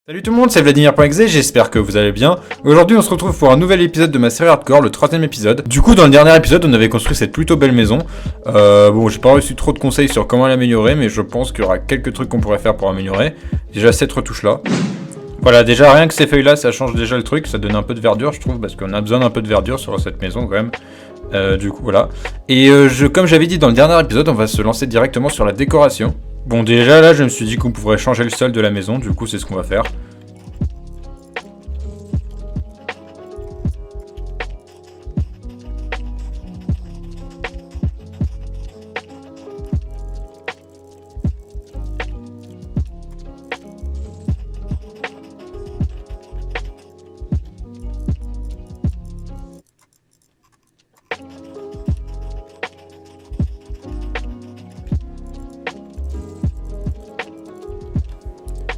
Salut tout le monde, c'est Vladimir.exe, j'espère que vous allez bien. Aujourd'hui on se retrouve pour un nouvel épisode de ma série Hardcore, le troisième épisode. Du coup dans le dernier épisode on avait construit cette plutôt belle maison. Bon j'ai pas reçu trop de conseils sur comment l'améliorer, mais je pense qu'il y aura quelques trucs qu'on pourrait faire pour améliorer. Déjà cette retouche là. Voilà, déjà rien que ces feuilles là ça change déjà le truc, ça donne un peu de verdure je trouve, parce qu'on a besoin d'un peu de verdure sur cette maison quand même. Du coup voilà. Et comme j'avais dit dans le dernier épisode, on va se lancer directement sur la décoration. Bon déjà là je me suis dit qu'on pourrait changer le sol de la maison, du coup c'est ce qu'on va faire.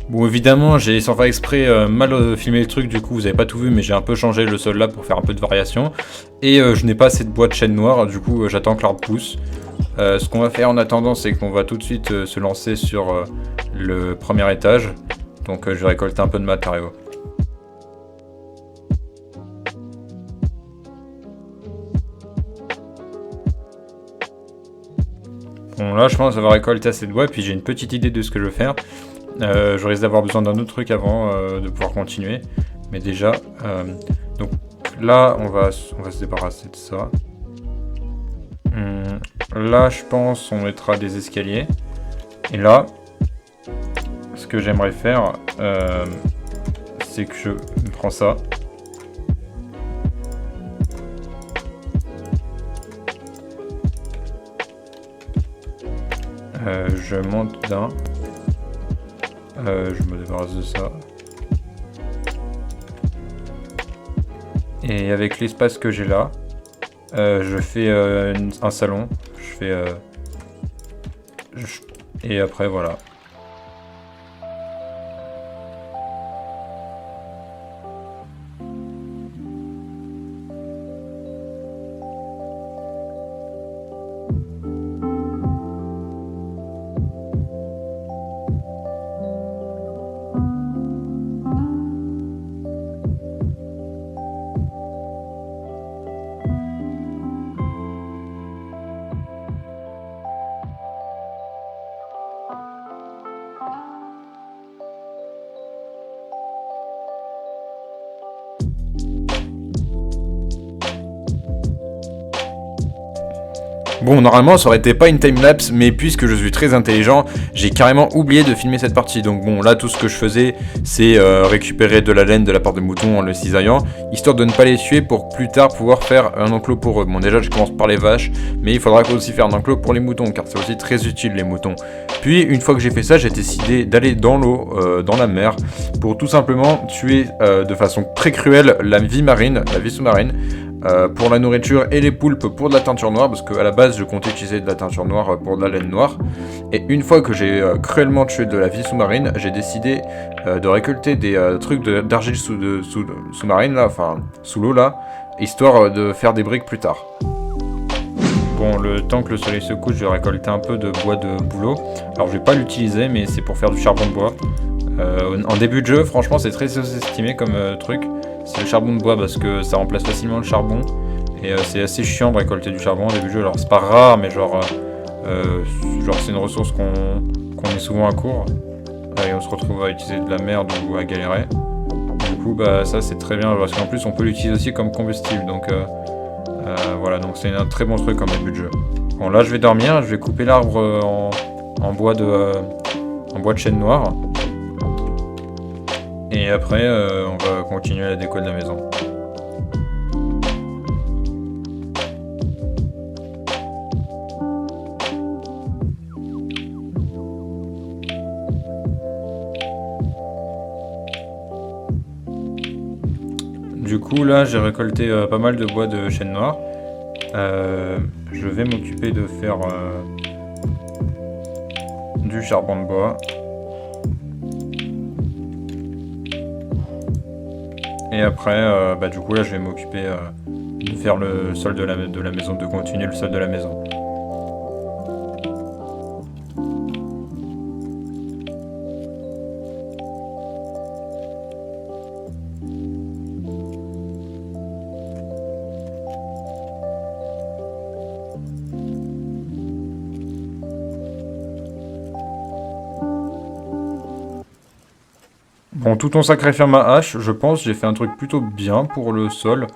Bon évidemment j'ai sans faire exprès mal filmé le truc, du coup vous avez pas tout vu, mais j'ai un peu changé le sol là pour faire un peu de variation. Et je n'ai pas assez de bois de chêne noir, du coup j'attends que l'arbre pousse. Ce qu'on va faire en attendant, c'est qu'on va tout de suite se lancer sur le premier étage. Donc je vais récolter un peu de matériaux. Bon là je pense avoir récolté assez de bois, et puis j'ai une petite idée de ce que je veux faire. Je risque d'avoir besoin d'un autre truc avant de pouvoir continuer. Mais déjà, donc là, on va se débarrasser de ça. Là, je pense, on mettra des escaliers. Et là, ce que j'aimerais faire, c'est que je prends ça. Je monte d'un. Je me débarrasse de ça. Et avec l'espace que j'ai là, je fais un salon. Et après voilà. Bon, normalement, ça aurait été pas une timelapse, mais puisque je suis très intelligent, j'ai carrément oublié de filmer cette partie. Donc bon, là, tout ce que je faisais, c'est récupérer de la laine de la part des moutons en le cisaillant, histoire de ne pas les tuer pour plus tard pouvoir faire un enclos pour eux. Bon, déjà, je commence par les vaches, mais il faudra aussi faire un enclos pour les moutons, car c'est aussi très utile, les moutons. Puis, une fois que j'ai fait ça, j'ai décidé d'aller dans l'eau, dans la mer, pour tout simplement tuer de façon très cruelle la vie marine, la vie sous-marine, pour la nourriture, et les poulpes pour de la teinture noire, parce qu'à la base je comptais utiliser de la teinture noire pour de la laine noire. Et une fois que j'ai cruellement tué de la vie sous-marine, j'ai décidé de récolter des trucs d'argile sous-marine là, enfin sous l'eau là, histoire de faire des briques plus tard. Bon, le temps que le soleil se couche, je vais récolter un peu de bois de bouleau. Alors je vais pas l'utiliser, mais c'est pour faire du charbon de bois. En début de jeu, franchement c'est très sous-estimé comme truc. C'est le charbon de bois parce que ça remplace facilement le charbon. Et c'est assez chiant de récolter du charbon au début du jeu. Alors c'est pas rare, mais genre c'est une ressource qu'on est souvent à court. Et on se retrouve à utiliser de la merde ou à galérer. Du coup bah ça c'est très bien parce qu'en plus on peut l'utiliser aussi comme combustible. Donc voilà, donc c'est un très bon truc comme début de jeu. Bon là je vais dormir, je vais couper l'arbre en bois de chêne noir. Et après, on va continuer la déco de la maison. Du coup, là, j'ai récolté pas mal de bois de chêne noir. Je vais m'occuper de faire du charbon de bois. Et après, du coup là je vais m'occuper de faire le sol de la maison, de continuer le sol de la maison. Bon, tout en sacrifiant ma hache, je pense j'ai fait un truc plutôt bien pour le sol.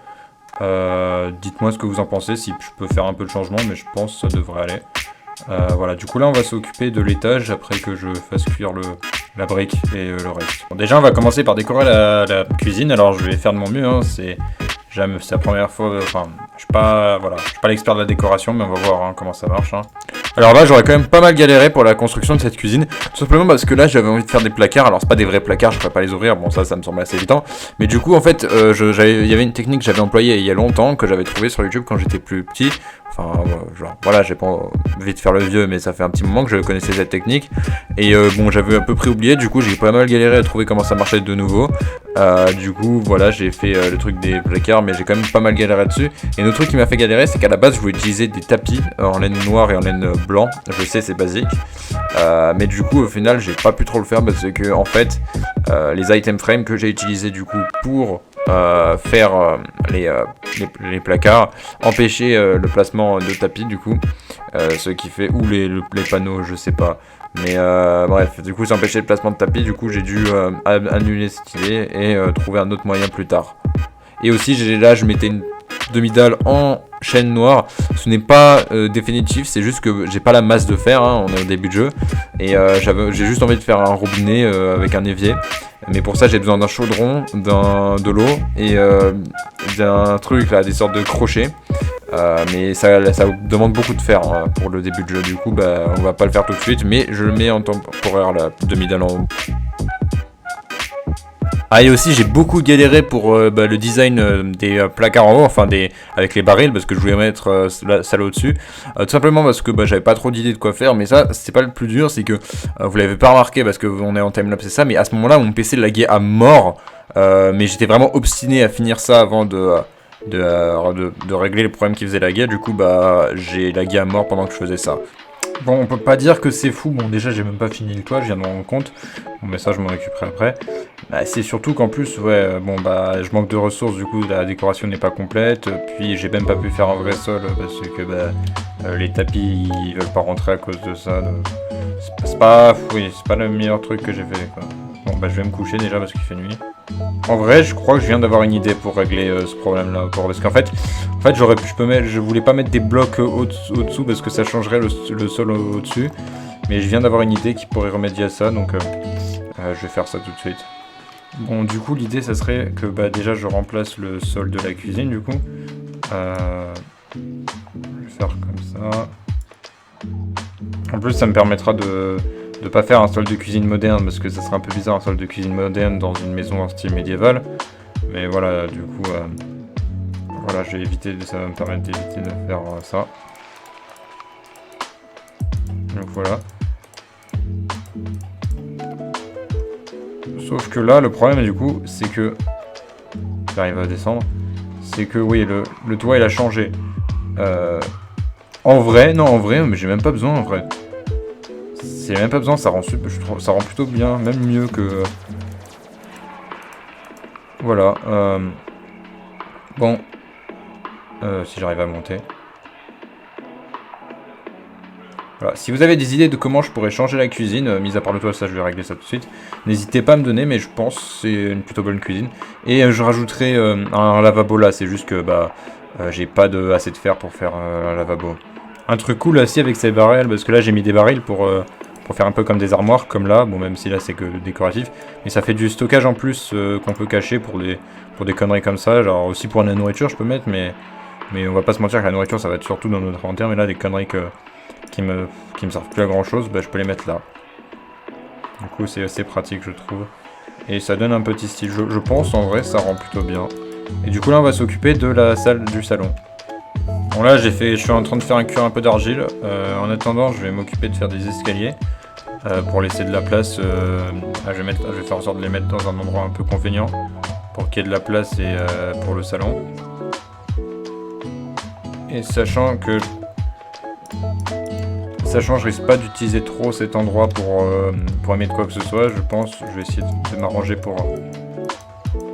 Dites-moi ce que vous en pensez, si je peux faire un peu de changement, mais je pense que ça devrait aller. Voilà, du coup là on va s'occuper de l'étage après que je fasse cuire la brique et le reste. Bon, déjà on va commencer par décorer la cuisine, alors je vais faire de mon mieux, hein, c'est la première fois, enfin je suis pas l'expert de la décoration, mais on va voir hein, comment ça marche. Hein. Alors là j'aurais quand même pas mal galéré pour la construction de cette cuisine, tout simplement parce que là j'avais envie de faire des placards, alors c'est pas des vrais placards, je pourrais pas les ouvrir, bon ça me semble assez évident, mais du coup en fait il y avait une technique que j'avais employée il y a longtemps, que j'avais trouvé sur YouTube quand j'étais plus petit, enfin genre voilà, j'ai pas envie de faire le vieux, mais ça fait un petit moment que je connaissais cette technique, et bon j'avais à peu près oublié, du coup j'ai pas mal galéré à trouver comment ça marchait de nouveau, du coup voilà j'ai fait le truc des placards, mais j'ai quand même pas mal galéré dessus, et le truc qui m'a fait galérer c'est qu'à la base je voulais utiliser des tapis en laine noire et en laine blanc, je sais c'est basique, mais du coup au final j'ai pas pu trop le faire parce que en fait les item frames que j'ai utilisés du coup pour faire les placards empêchaient le placement de tapis du coup, ce qui fait, ou les panneaux je sais pas, mais bref du coup ça empêchait le placement de tapis, du coup j'ai dû annuler cette idée et trouver un autre moyen plus tard. Et aussi je mettais une demi-dalle en chaîne noire, ce n'est pas définitif, c'est juste que j'ai pas la masse de fer, hein, on est au début de jeu, et j'ai juste envie de faire un robinet avec un évier, mais pour ça j'ai besoin d'un chaudron, de l'eau, et d'un truc là, des sortes de crochets, mais ça demande beaucoup de fer hein, pour le début de jeu, du coup on va pas le faire tout de suite, mais je le mets en temporaire la demi-dalle en haut. Ah et aussi j'ai beaucoup galéré pour le design des placards en haut, enfin avec les barils, parce que je voulais mettre ça là au-dessus, tout simplement parce que j'avais pas trop d'idées de quoi faire, mais ça c'est pas le plus dur, c'est que vous l'avez pas remarqué parce que on est en timelapse c'est ça, mais à ce moment là mon PC laguait à mort, mais j'étais vraiment obstiné à finir ça avant de régler les problèmes qui faisaient laguer, du coup j'ai lagué à mort pendant que je faisais ça. Bon, on peut pas dire que c'est fou, bon déjà j'ai même pas fini le toit, je viens de me rendre compte, bon mais ça je m'en occuperai après. C'est surtout qu'en plus, je manque de ressources, du coup la décoration n'est pas complète, puis j'ai même pas pu faire un vrai sol parce que les tapis ils veulent pas rentrer à cause de ça, c'est pas le meilleur truc que j'ai fait quoi. Bon je vais me coucher déjà parce qu'il fait nuit. En vrai, je crois que je viens d'avoir une idée pour régler ce problème-là, parce qu'en fait, je voulais pas mettre des blocs au-dessous parce que ça changerait le sol au-dessus, mais je viens d'avoir une idée qui pourrait remédier à ça, donc je vais faire ça tout de suite. Bon, du coup, l'idée, ça serait que déjà je remplace le sol de la cuisine, du coup. Je vais faire comme ça. En plus, ça me permettra de pas faire un sol de cuisine moderne, parce que ça serait un peu bizarre un sol de cuisine moderne dans une maison en style médiéval. Mais voilà, du coup, voilà, ça va me permettre d'éviter de faire ça. Donc voilà. Sauf que là, le problème du coup, c'est que... J'arrive à descendre. C'est que oui, le toit il a changé. En vrai, mais j'ai même pas besoin en vrai. C'est même pas besoin, ça rend plutôt bien, même mieux que... Voilà. Bon. Si j'arrive à monter. Voilà. Si vous avez des idées de comment je pourrais changer la cuisine, mis à part le toit, ça je vais régler ça tout de suite, n'hésitez pas à me donner, mais je pense que c'est une plutôt bonne cuisine. Et je rajouterai un lavabo là, c'est juste que j'ai pas assez de fer pour faire un lavabo. Un truc cool aussi avec ces barils, parce que là j'ai mis des barils pour faire un peu comme des armoires, comme là, bon même si là c'est que décoratif, mais ça fait du stockage en plus qu'on peut cacher pour des conneries comme ça, genre aussi pour la nourriture je peux mettre, mais on va pas se mentir que la nourriture ça va être surtout dans notre inventaire, mais là des conneries qui me servent plus à grand chose, je peux les mettre là. Du coup c'est assez pratique je trouve, et ça donne un petit style, je pense en vrai ça rend plutôt bien. Et du coup là on va s'occuper de la salle du salon. Bon là je suis en train de faire cuire un peu d'argile, en attendant je vais m'occuper de faire des escaliers. Pour laisser de la place, je vais faire en sorte de les mettre dans un endroit un peu convenient pour qu'il y ait de la place et pour le salon. Et sachant que je risque pas d'utiliser trop cet endroit pour émettre quoi que ce soit, je vais essayer de m'arranger pour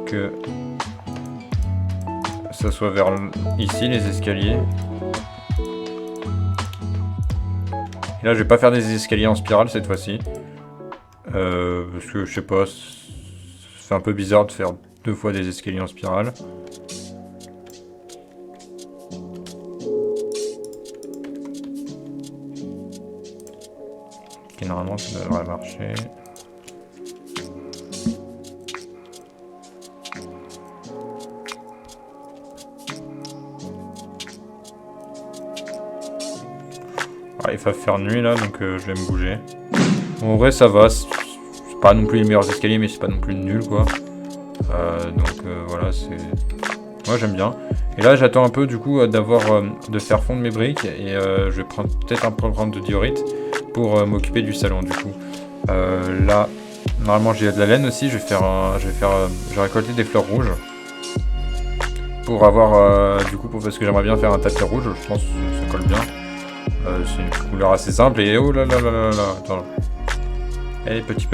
que ça soit vers ici les escaliers. Et là je vais pas faire des escaliers en spirale cette fois-ci. Parce que je sais pas, fait un peu bizarre de faire 2 fois des escaliers en spirale. Ok, normalement ça devrait marcher. Ah, il va faire nuit là, donc je vais me bouger. Bon, en vrai ça va, c'est pas non plus les meilleurs escaliers, mais c'est pas non plus nul quoi. Voilà, c'est... Moi j'aime bien. Et là j'attends un peu du coup de faire fondre mes briques et je vais prendre peut-être un peu de diorite pour m'occuper du salon du coup. Là, normalement j'ai de la laine aussi, je vais récolter des fleurs rouges. Pour avoir parce que j'aimerais bien faire un tapis rouge, je pense que ça colle bien. C'est une couleur assez simple et oh là là là là là, attends. Allez, petit.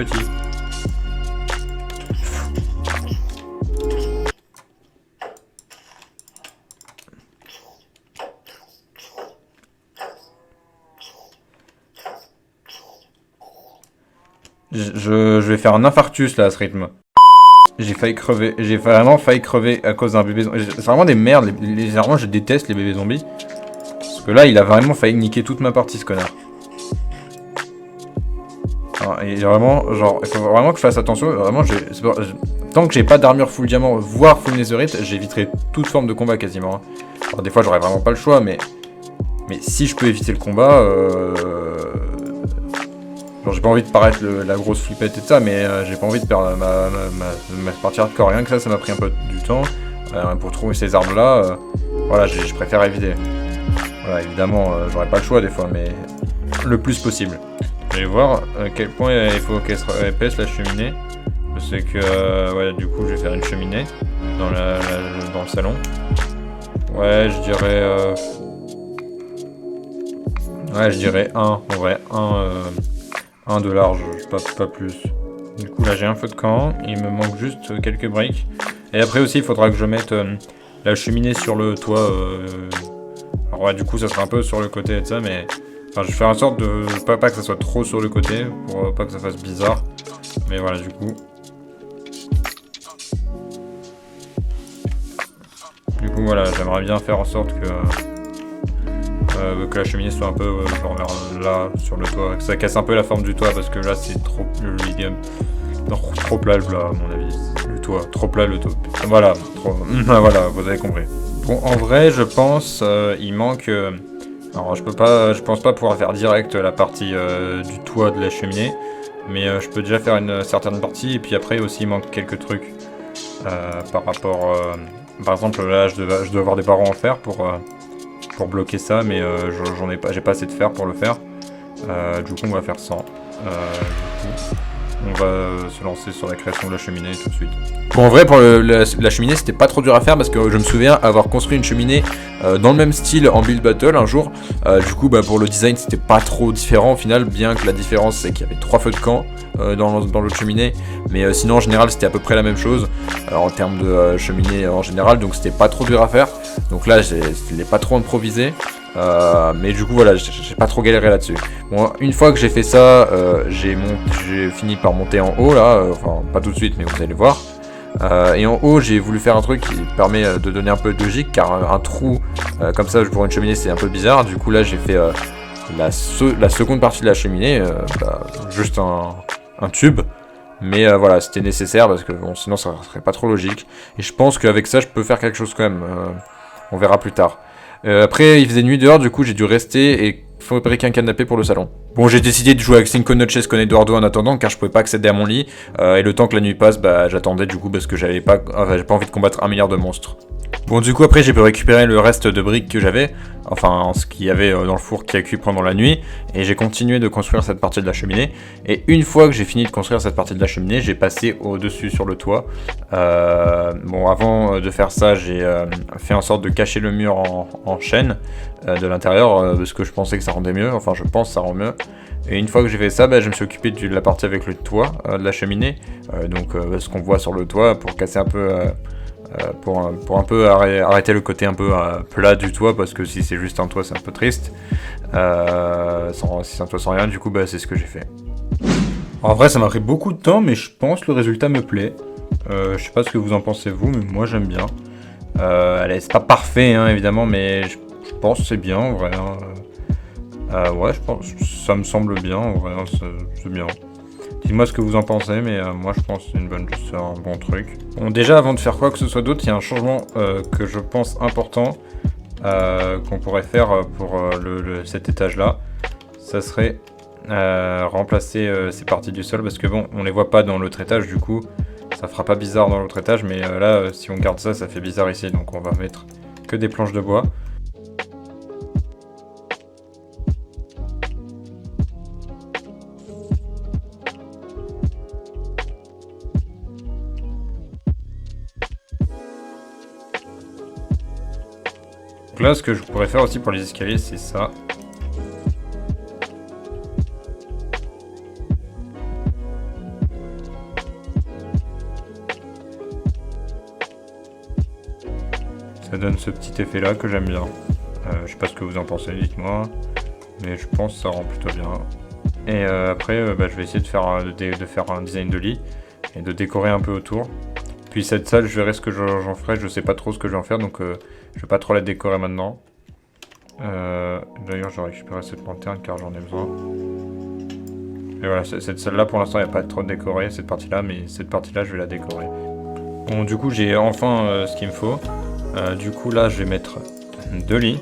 Je vais faire un infarctus là à ce rythme. J'ai vraiment failli crever à cause d'un bébé zombie. C'est vraiment des merdes, vraiment je déteste les bébés zombies. Parce que là il a vraiment failli niquer toute ma partie ce connard. Et vraiment, genre, il faut vraiment que je fasse attention, vraiment, tant que j'ai pas d'armure full diamant, voire full netherite, j'éviterai toute forme de combat quasiment. Alors des fois j'aurais vraiment pas le choix, mais si je peux éviter le combat, genre j'ai pas envie de paraître la grosse flippette et tout ça, mais j'ai pas envie de perdre ma partie hardcore, rien que ça m'a pris un peu du temps, pour trouver ces armes là, voilà, je préfère éviter. Voilà, évidemment, j'aurais pas le choix des fois, mais le plus possible. Je vais voir à quel point il faut qu'elle soit épaisse la cheminée. Je sais que ouais, du coup je vais faire une cheminée dans le salon. Ouais, je dirais 1 en vrai, 1 de large, pas plus. Du coup là j'ai un feu de camp, il me manque juste quelques briques. Et après aussi il faudra que je mette la cheminée sur le toit. Alors ouais, du coup ça sera un peu sur le côté de ça, mais enfin, je vais faire en sorte de pas que ça soit trop sur le côté pour pas que ça fasse bizarre. Mais voilà, du coup. Voilà, j'aimerais bien faire en sorte que la cheminée soit un peu genre là sur le toit, que ça casse un peu la forme du toit parce que là c'est trop trop plat à mon avis. Le toit, trop plat le toit. Voilà, voilà, vous avez compris. Bon, en vrai, je pense il manque. Alors je pense pas pouvoir faire direct la partie du toit de la cheminée, mais je peux déjà faire une certaine partie et puis après aussi il manque quelques trucs par rapport. Par exemple là je dois avoir des barreaux en fer pour bloquer ça, mais j'ai pas assez de fer pour le faire. Du coup on va faire ça. On va se lancer sur la création de la cheminée tout de suite. Bon, en vrai, pour la cheminée, c'était pas trop dur à faire parce que je me souviens avoir construit une cheminée dans le même style en build battle un jour. Du coup, pour le design, c'était pas trop différent au final, bien que la différence c'est qu'il y avait 3 feux de camp dans l'autre cheminée. Mais sinon, en général, c'était à peu près la même chose en termes de cheminée en général, donc c'était pas trop dur à faire. Donc là, je l'ai pas trop improvisé. Mais du coup voilà, j'ai pas trop galéré là-dessus. Bon, une fois que j'ai fait ça, j'ai fini par monter en haut là, enfin pas tout de suite mais vous allez voir. Et en haut j'ai voulu faire un truc qui permet de donner un peu de logique, car un trou comme ça pour une cheminée c'est un peu bizarre. Du coup là j'ai fait la seconde partie de la cheminée, juste un tube. Mais voilà, c'était nécessaire parce que bon, sinon ça serait pas trop logique. Et je pense qu'avec ça je peux faire quelque chose quand même, on verra plus tard. Après, il faisait nuit dehors, du coup j'ai dû rester et fabriquer un canapé pour le salon. Bon, j'ai décidé de jouer avec Cinco Noches con Eduardo en attendant, car je pouvais pas accéder à mon lit. Et le temps que la nuit passe, j'attendais du coup parce que j'ai pas envie de combattre 1 milliard de monstres. Bon, du coup après j'ai pu récupérer le reste de briques que j'avais, enfin ce qu'il y avait dans le four qui a cuit pendant la nuit, et j'ai continué de construire cette partie de la cheminée. Et une fois que j'ai fini de construire cette partie de la cheminée, j'ai passé au-dessus sur le toit. Bon, avant de faire ça, j'ai fait en sorte de cacher le mur en chaîne de l'intérieur, parce que je pensais que ça rendait mieux, enfin je pense que ça rend mieux. Et une fois que j'ai fait ça, je me suis occupé de la partie avec le toit de la cheminée, donc ce qu'on voit sur le toit pour casser un peu... pour un peu arrêter le côté un peu plat du toit, parce que si c'est juste un toit c'est un peu triste, si c'est un toit sans rien, du coup c'est ce que j'ai fait. En vrai, ça m'a pris beaucoup de temps, mais je pense que le résultat me plaît. Je sais pas ce que vous en pensez vous, mais moi j'aime bien. Allez, c'est pas parfait, hein, évidemment, mais je pense que c'est bien en vrai. Hein. Ouais, je pense ça me semble bien en vrai, hein, c'est bien. Dites-moi ce que vous en pensez, mais moi je pense que c'est un bon truc. Bon, déjà avant de faire quoi que ce soit d'autre, il y a un changement que je pense important qu'on pourrait faire pour cet étage-là. Ça serait remplacer ces parties du sol, parce que bon, on les voit pas dans l'autre étage, du coup, ça fera pas bizarre dans l'autre étage, mais là, si on garde ça, ça fait bizarre ici, donc on va mettre que des planches de bois. Donc là, ce que je pourrais faire aussi pour les escaliers, c'est ça. Ça donne ce petit effet là que j'aime bien. Je sais pas ce que vous en pensez, dites-moi. Mais je pense que ça rend plutôt bien. Et après, je vais essayer de faire un design de lit et de décorer un peu autour. Puis cette salle, je verrai ce que j'en ferai. Je sais pas trop ce que je vais en faire, donc je vais pas trop la décorer maintenant. D'ailleurs, je vais récupérer cette lanterne car j'en ai besoin. Et voilà, cette salle-là, pour l'instant, il n'y a pas trop décoré, cette partie-là, mais cette partie-là, je vais la décorer. Bon, du coup, j'ai enfin ce qu'il me faut. Du coup, là, je vais mettre 2 lits.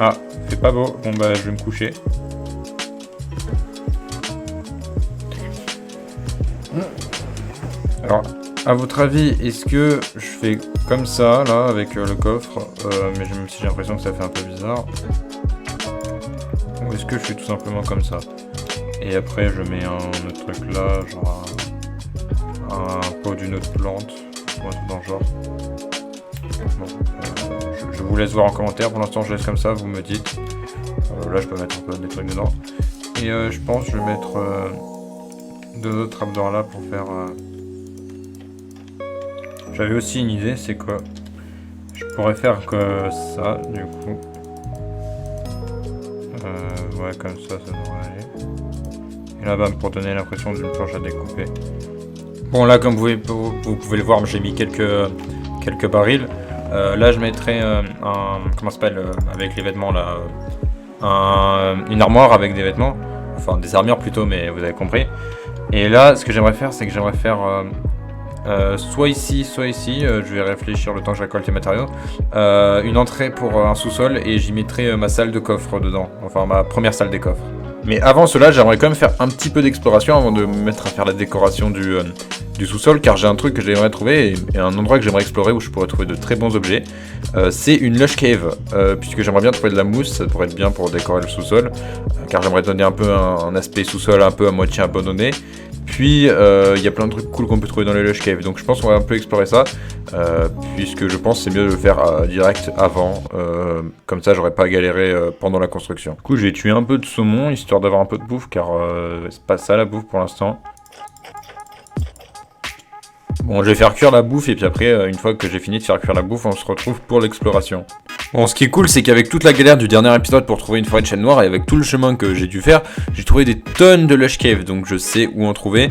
Ah, c'est pas beau. Bon, bah, je vais me coucher. Alors, à votre avis, est-ce que je fais comme ça, là, avec le coffre, mais même si j'ai l'impression que ça fait un peu bizarre, ou est-ce que je fais tout simplement comme ça? Et après, je mets un autre truc là, genre un pot d'une autre plante, ou un truc dans le genre. Bon, je vous laisse voir en commentaire, pour l'instant je laisse comme ça, vous me dites. Là, je peux mettre un peu des trucs dedans. Et je pense que je vais mettre 2 autres trapdoors là pour faire... J'avais aussi une idée, c'est que je pourrais faire que ça, du coup. Ouais, comme ça devrait aller. Et là, bam, pour donner l'impression d'une planche à découper. Bon, là, comme vous pouvez le voir, j'ai mis quelques barils. Là, je mettrai comment ça s'appelle, avec les vêtements, là, une armoire avec des vêtements. Enfin, des armures plutôt, mais vous avez compris. Et là, ce que j'aimerais faire, c'est que j'aimerais faire... soit ici, je vais réfléchir le temps que je récolte les matériaux. Une entrée pour un sous-sol et j'y mettrai ma salle de coffre dedans, enfin ma première salle des coffres. Mais avant cela, j'aimerais quand même faire un petit peu d'exploration avant de me mettre à faire la décoration du sous-sol, car j'ai un truc que j'aimerais trouver et un endroit que j'aimerais explorer où je pourrais trouver de très bons objets. C'est une lush cave, puisque j'aimerais bien trouver de la mousse, ça pourrait être bien pour décorer le sous-sol, car j'aimerais donner un peu un aspect sous-sol un peu à moitié abandonné. Puis il y a plein de trucs cool qu'on peut trouver dans les lush caves, donc je pense qu'on va un peu explorer ça, puisque je pense que c'est mieux de le faire direct avant, comme ça j'aurais pas à galérer pendant la construction. Du coup je vais tuer un peu de saumon, histoire d'avoir un peu de bouffe, car c'est pas ça la bouffe pour l'instant. Bon, je vais faire cuire la bouffe et puis après, une fois que j'ai fini de faire cuire la bouffe, on se retrouve pour l'exploration. Bon, ce qui est cool, c'est qu'avec toute la galère du dernier épisode pour trouver une forêt de chêne noir et avec tout le chemin que j'ai dû faire, j'ai trouvé des tonnes de lush cave, donc je sais où en trouver.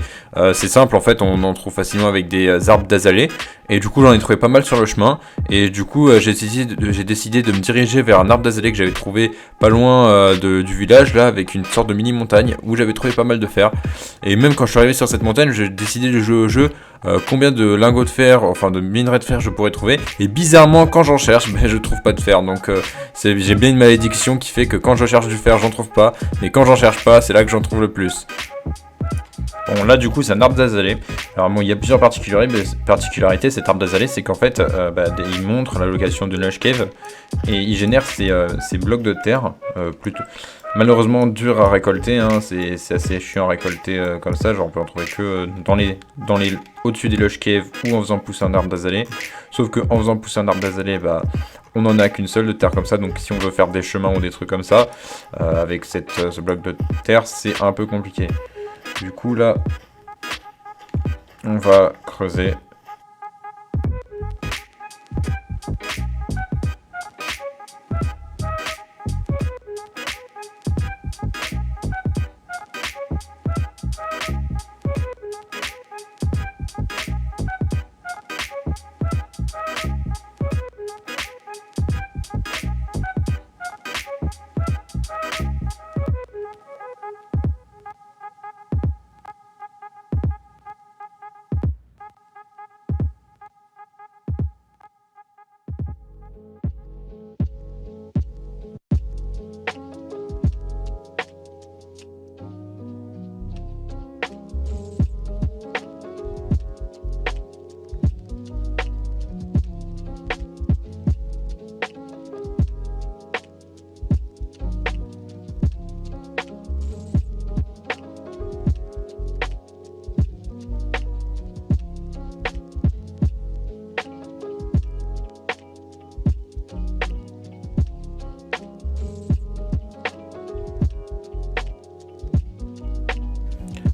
C'est simple, en fait, on en trouve facilement avec des arbres d'azalée. Et du coup, j'en ai trouvé pas mal sur le chemin. Et du coup, j'ai décidé de me diriger vers un arbre d'azalée que j'avais trouvé pas loin du village, là, avec une sorte de mini-montagne où j'avais trouvé pas mal de fer. Et même quand je suis arrivé sur cette montagne, j'ai décidé de jouer au jeu. Combien de lingots de fer, enfin de minerais de fer je pourrais trouver. Et bizarrement, quand j'en cherche, je trouve pas de fer. Donc j'ai bien une malédiction qui fait que quand je cherche du fer, j'en trouve pas. Mais quand j'en cherche pas, c'est là que j'en trouve le plus. Bon, là du coup c'est un arbre d'azalée. Alors bon, il y a plusieurs particularités. Cet arbre d'azalée, c'est qu'en fait il montre la location d'une lush cave et il génère ces blocs de terre plutôt malheureusement dur à récolter, hein. C'est assez chiant à récolter comme ça, genre on peut en trouver que dans les au-dessus des lush caves ou en faisant pousser un arbre d'azalée. Sauf que en faisant pousser un arbre d'azalée, on en a qu'une seule de terre comme ça, donc si on veut faire des chemins ou des trucs comme ça, avec ce bloc de terre, c'est un peu compliqué. Du coup là, on va creuser.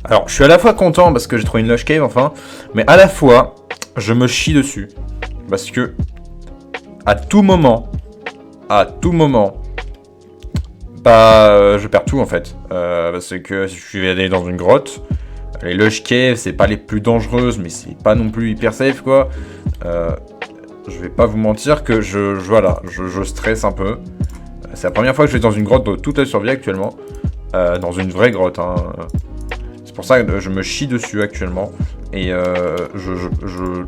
Alors, je suis à la fois content parce que j'ai trouvé une Lush Cave, enfin, mais à la fois, je me chie dessus. Parce que, à tout moment, bah, je perds tout, en fait. Parce que si je suis allé dans une grotte, les Lush Caves, c'est pas les plus dangereuses, mais c'est pas non plus hyper safe, quoi. Je vais pas vous mentir que je stresse un peu. C'est la première fois que je vais dans une grotte de toute la survie actuellement. Dans une vraie grotte, hein. C'est pour ça que je me chie dessus actuellement. Et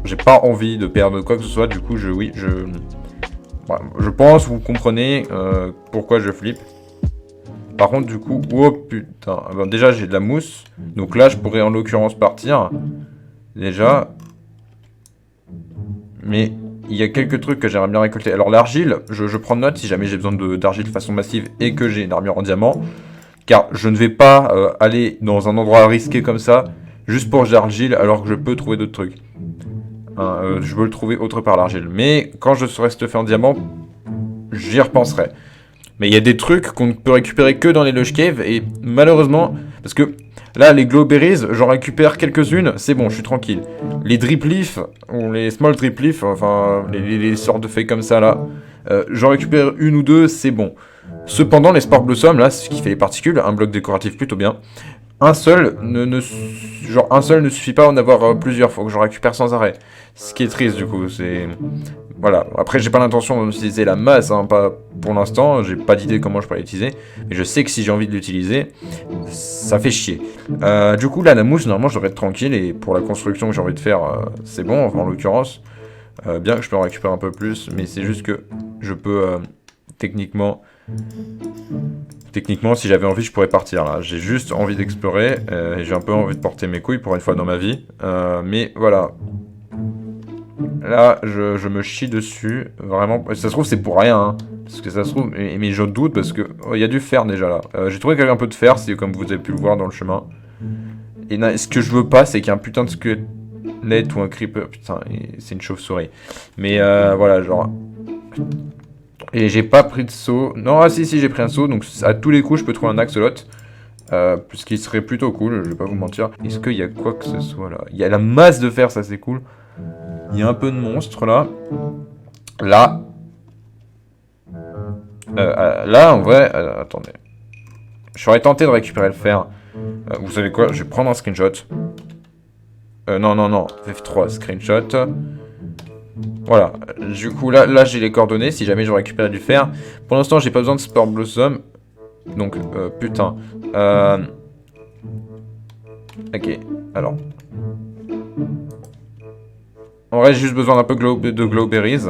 j'ai pas envie de perdre quoi que ce soit. Du coup, je pense vous comprenez pourquoi je flippe. Par contre, du coup, oh putain. Bon, déjà, j'ai de la mousse. Donc là, je pourrais en l'occurrence partir. Déjà. Mais il y a quelques trucs que j'aimerais bien récolter. Alors, l'argile, je prends note si jamais j'ai besoin d'argile de façon massive et que j'ai une armure en diamant. Car je ne vais pas aller dans un endroit risqué comme ça, juste pour l'argile, alors que je peux trouver d'autres trucs. Je veux le trouver autre part, l'argile. Mais quand je serai stuffé en diamant, j'y repenserai. Mais il y a des trucs qu'on ne peut récupérer que dans les Lush Caves, et malheureusement, parce que là, les Glowberries, j'en récupère quelques-unes, c'est bon, je suis tranquille. Les Drip Leaf, ou les Small Drip Leaf, enfin, les sortes de feuilles comme ça, là, j'en récupère une ou deux, c'est bon. Cependant, les Spore Blossom, là, c'est ce qui fait les particules, un bloc décoratif plutôt bien. Un seul ne suffit pas à en avoir plusieurs, faut que j'en récupère sans arrêt. Ce qui est triste du coup, c'est... Voilà, après j'ai pas l'intention d'utiliser la masse, hein, pas pour l'instant, j'ai pas d'idée comment je pourrais l'utiliser, mais je sais que si j'ai envie de l'utiliser, ça fait chier. Du coup là, la mousse, normalement je devrais être tranquille, et pour la construction que j'ai envie de faire, c'est bon, enfin, en l'occurrence. Bien que je peux en récupérer un peu plus, mais c'est juste que je peux techniquement, si j'avais envie, je pourrais partir là. J'ai juste envie d'explorer et j'ai un peu envie de porter mes couilles pour une fois dans ma vie. Mais voilà. Là, je me chie dessus. Vraiment. Ça se trouve, c'est pour rien. Hein, parce que ça se trouve. Mais je doute parce que. Il y a du fer déjà là. J'ai trouvé un peu de fer, c'est comme vous avez pu le voir dans le chemin. Et ce que je veux pas, c'est qu'il y ait un putain de squelette ou un creeper. Putain, c'est une chauve-souris. Mais voilà, genre. Et j'ai pas pris de seau. Non, ah si, j'ai pris un seau. Donc à tous les coups, je peux trouver un axolot. Ce qui serait plutôt cool, je vais pas vous mentir. Est-ce qu'il y a quoi que ce soit là? Il y a la masse de fer, ça c'est cool. Il y a un peu de monstres là. Là. Là, en vrai. Attendez. Je serais tenté de récupérer le fer. Vous savez quoi? Je vais prendre un screenshot. Non. F3, screenshot. Voilà, du coup là j'ai les coordonnées si jamais je récupère du fer. Pour l'instant j'ai pas besoin de Spore Blossom. Donc putain. Ok, alors. En vrai j'ai juste besoin d'un peu de Glowberries.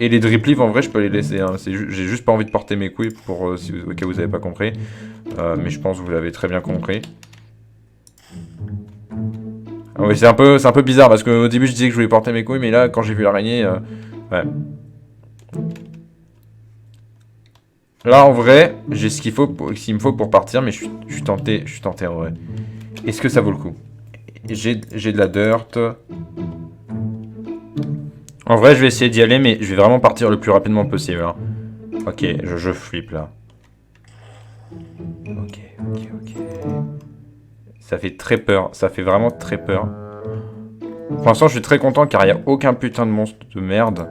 Et les Drip Leaf en vrai je peux les laisser. Hein. J'ai juste pas envie de porter mes couilles pour si au cas où vous avez pas compris. Mais je pense que vous l'avez très bien compris. Ah oui, c'est un peu bizarre parce qu'au début je disais que je voulais porter mes couilles, mais là quand j'ai vu l'araignée, ouais. Là en vrai, j'ai ce qu'il me faut pour partir, mais je suis tenté en vrai. Est-ce que ça vaut le coup? J'ai de la dirt. En vrai, je vais essayer d'y aller, mais je vais vraiment partir le plus rapidement possible. Hein. Ok, je flippe là. Ok. Ça fait très peur, ça fait vraiment très peur. Pour l'instant, je suis très content car il n'y a aucun putain de monstre de merde.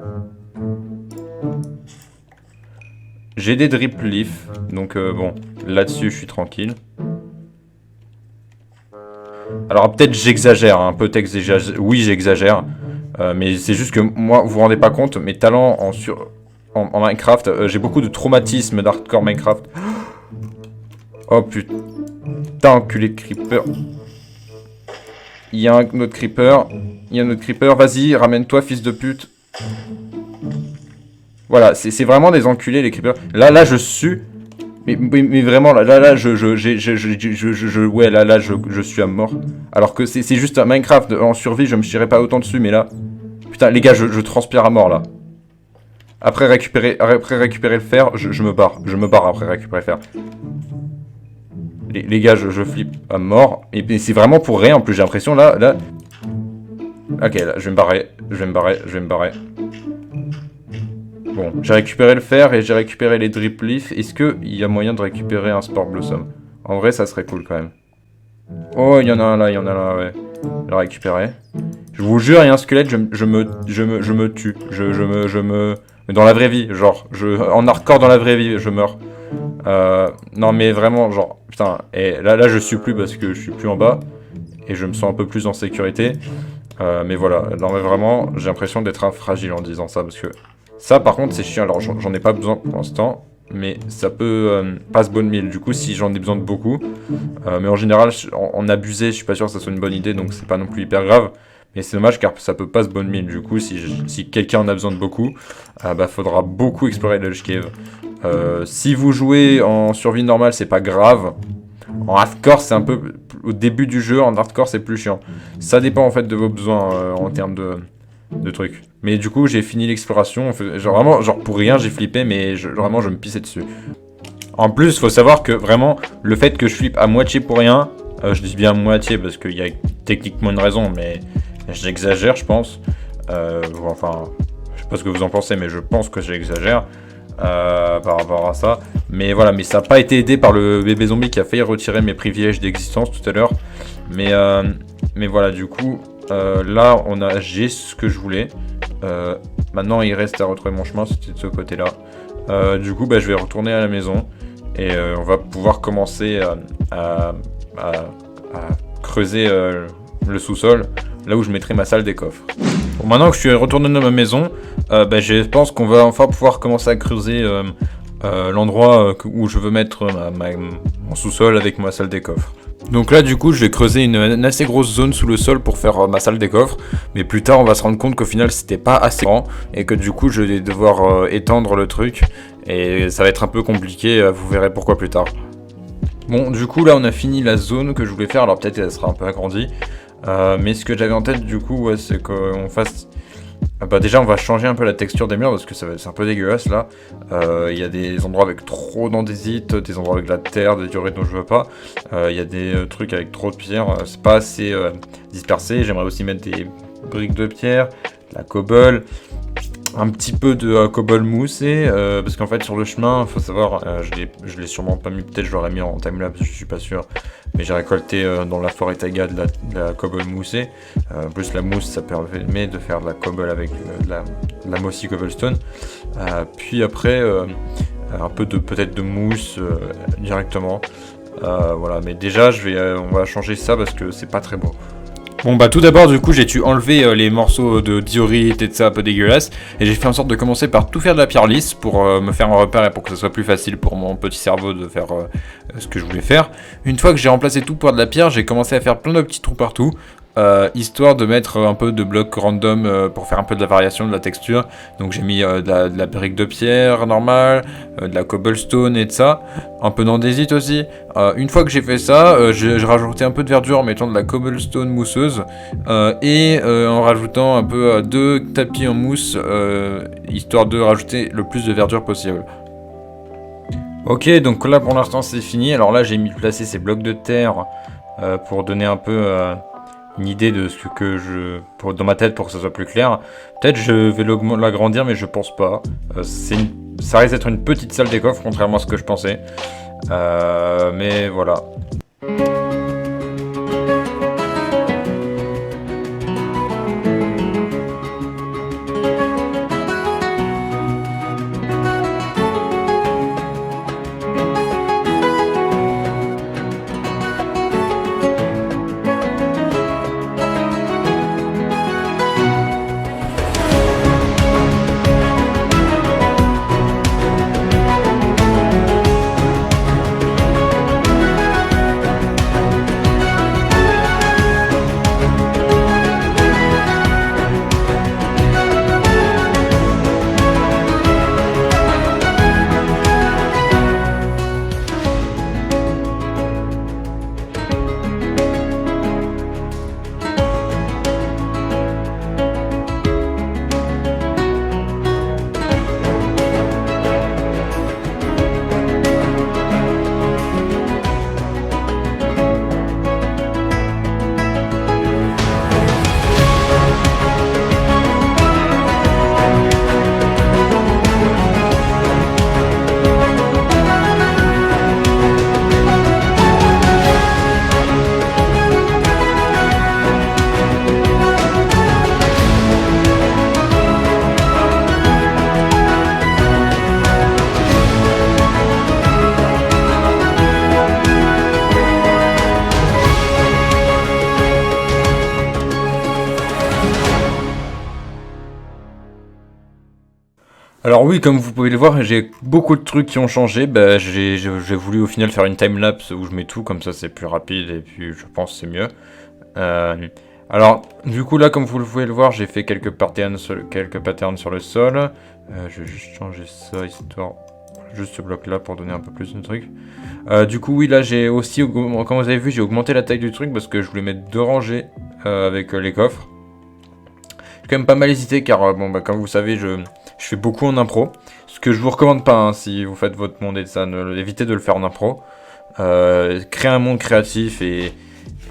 J'ai des drip leaf, donc bon, là-dessus, je suis tranquille. Alors peut-être j'exagère, hein, peut-être oui j'exagère, mais c'est juste que moi, vous vous rendez pas compte, mes talents en Minecraft, j'ai beaucoup de traumatismes d'hardcore Minecraft. Oh putain, enculé de creeper. Il y a un autre creeper, vas-y, ramène-toi fils de pute. Voilà, c'est vraiment des enculés les creepers. Là je sue. Mais vraiment, là, je suis à mort. Alors que c'est juste un Minecraft en survie, je me tirerais pas autant dessus, mais là... Putain, les gars, je transpire à mort, là. Après récupérer le fer, je me barre. Je me barre après récupérer le fer. Les gars, je flippe à mort. Et c'est vraiment pour rien, en plus, j'ai l'impression, là... Ok, là, je vais me barrer. Bon, j'ai récupéré le fer et j'ai récupéré les drip leaf. Est-ce qu'il y a moyen de récupérer un sport blossom? En vrai, ça serait cool quand même. Oh, il y en a un là, ouais. Je vais le récupérer. Je vous jure, il y a un squelette, je me tue. Dans la vraie vie, genre. En hardcore dans la vraie vie, je meurs. Non, mais vraiment, genre. Putain, et là, je suis plus parce que je suis plus en bas. Et je me sens un peu plus en sécurité. Mais voilà, non, mais vraiment, j'ai l'impression d'être fragile en disant ça parce que. Ça par contre c'est chiant, alors j'en ai pas besoin pour l'instant, mais ça peut pas se bonne mille, du coup si j'en ai besoin de beaucoup, mais en général en abuser je suis pas sûr que ça soit une bonne idée, donc c'est pas non plus hyper grave, mais c'est dommage car ça peut pas se bonne mille, du coup si quelqu'un en a besoin de beaucoup, bah faudra beaucoup explorer le cave. Si vous jouez en survie normale c'est pas grave, en hardcore c'est un peu, au début du jeu en hardcore c'est plus chiant, ça dépend en fait de vos besoins en termes de trucs. Mais du coup, j'ai fini l'exploration. Genre vraiment, genre pour rien, j'ai flippé, mais vraiment, je me pissais dessus. En plus, faut savoir que vraiment, le fait que je flippe à moitié pour rien, je dis bien à moitié parce qu'il y a techniquement une raison, mais j'exagère, je pense. Enfin, je sais pas ce que vous en pensez, mais je pense que j'exagère par rapport à ça. Mais voilà, mais ça n'a pas été aidé par le bébé zombie qui a failli retirer mes privilèges d'existence tout à l'heure. Mais voilà, du coup. Là, j'ai ce que je voulais. Maintenant, il reste à retrouver mon chemin, c'était de ce côté-là. Du coup, bah, je vais retourner à la maison et on va pouvoir commencer à creuser le sous-sol, là où je mettrai ma salle des coffres. Bon, maintenant que je suis retourné dans ma maison, bah, je pense qu'on va enfin pouvoir commencer à creuser l'endroit où je veux mettre mon sous-sol avec ma salle des coffres. Donc là du coup je vais creuser une assez grosse zone sous le sol pour faire ma salle des coffres, mais plus tard on va se rendre compte qu'au final c'était pas assez grand et que du coup je vais devoir étendre le truc et ça va être un peu compliqué, vous verrez pourquoi plus tard. Bon du coup là on a fini la zone que je voulais faire, alors peut-être elle sera un peu agrandie, mais ce que j'avais en tête du coup ouais, c'est qu'on fasse... Bah déjà on va changer un peu la texture des murs parce que c'est un peu dégueulasse là. Il y a des endroits avec trop d'andésite, des endroits avec de la terre, des diorites dont je veux pas. Il y a des trucs avec trop de pierres, c'est pas assez dispersé. J'aimerais aussi mettre des briques de pierre, de la cobble, un petit peu de cobble moussé, parce qu'en fait sur le chemin, faut savoir, je l'ai sûrement pas mis, peut-être je l'aurais mis en timelapse, je suis pas sûr, mais j'ai récolté dans la forêt taiga de la cobble moussée. En plus la mousse ça permet de faire de la cobble avec de la mossy cobblestone, puis après un peu peut-être de mousse directement, voilà, mais déjà on va changer ça parce que c'est pas très beau. Bon bah tout d'abord du coup j'ai dû enlever les morceaux de diorite et de ça un peu dégueulasse, et j'ai fait en sorte de commencer par tout faire de la pierre lisse pour me faire un repère et pour que ce soit plus facile pour mon petit cerveau de faire ce que je voulais faire. Une fois que j'ai remplacé tout par de la pierre, j'ai commencé à faire plein de petits trous partout, histoire de mettre un peu de blocs random pour faire un peu de la variation de la texture. Donc j'ai mis de la brique de pierre normale, de la cobblestone et de ça, un peu d'andésite aussi. Une fois que j'ai fait ça, j'ai rajouté un peu de verdure en mettant de la cobblestone mousseuse et en rajoutant un peu 2 tapis en mousse, histoire de rajouter le plus de verdure possible. Ok, donc là pour l'instant c'est fini. Alors là j'ai mis placer ces blocs de terre pour donner un peu une idée de ce que dans ma tête pour que ça soit plus clair. Peut-être je vais l'agrandir, mais je pense pas. Ça risque d'être une petite salle des coffres, contrairement à ce que je pensais. Mais voilà. Alors oui, comme vous pouvez le voir, j'ai beaucoup de trucs qui ont changé. J'ai voulu au final faire une timelapse où je mets tout, comme ça c'est plus rapide et puis je pense que c'est mieux. Alors, du coup là, comme vous pouvez le voir, j'ai fait quelques patterns sur le sol. Je vais juste changer ça, histoire... Juste ce bloc là pour donner un peu plus de trucs. Du coup oui, là j'ai aussi, comme vous avez vu, j'ai augmenté la taille du truc parce que je voulais mettre 2 rangées avec les coffres. J'ai quand même pas mal hésité car, comme vous savez, je fais beaucoup en impro. Ce que je vous recommande pas, hein, si vous faites votre monde et ça, évitez de le faire en impro. Créez un monde créatif et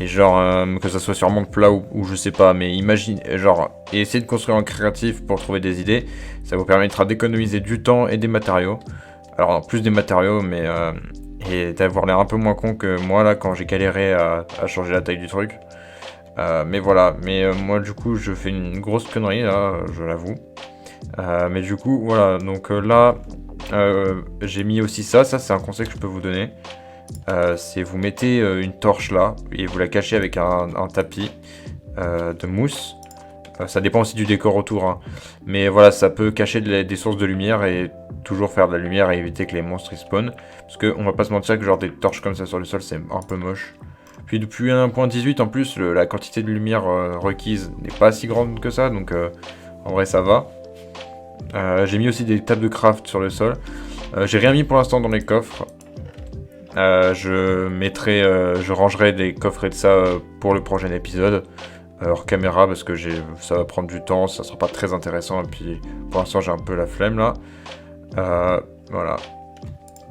genre, que ça soit sur monde plat ou je sais pas, mais imagine, genre, et essayez de construire en créatif pour trouver des idées. Ça vous permettra d'économiser du temps et des matériaux. Alors, en plus des matériaux, mais et d'avoir l'air un peu moins con que moi là quand j'ai galéré à changer la taille du truc. Mais voilà, moi du coup je fais une grosse connerie là, je l'avoue. Mais du coup voilà, donc là j'ai mis aussi ça c'est un conseil que je peux vous donner. C'est vous mettez une torche là et vous la cachez avec un tapis de mousse. Ça dépend aussi du décor autour, hein. Mais voilà, ça peut cacher des sources de lumière et toujours faire de la lumière et éviter que les monstres ils spawnent. Parce qu'on va pas se mentir que genre des torches comme ça sur le sol c'est un peu moche. Puis depuis 1.18 en plus, la quantité de lumière requise n'est pas si grande que ça, donc en vrai ça va. J'ai mis aussi des tables de craft sur le sol. J'ai rien mis pour l'instant dans les coffres. Je rangerai des coffrets de ça pour le prochain épisode. Hors caméra parce que ça va prendre du temps, ça sera pas très intéressant et puis pour l'instant j'ai un peu la flemme là. Voilà.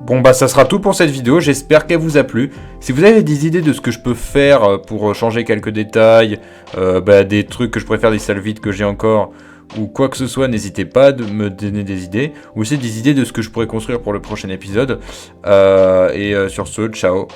Bon ça sera tout pour cette vidéo, j'espère qu'elle vous a plu. Si vous avez des idées de ce que je peux faire pour changer quelques détails, des trucs que je préfère, des salles vides que j'ai encore, ou quoi que ce soit, n'hésitez pas à me donner des idées, ou aussi des idées de ce que je pourrais construire pour le prochain épisode. Sur ce, ciao.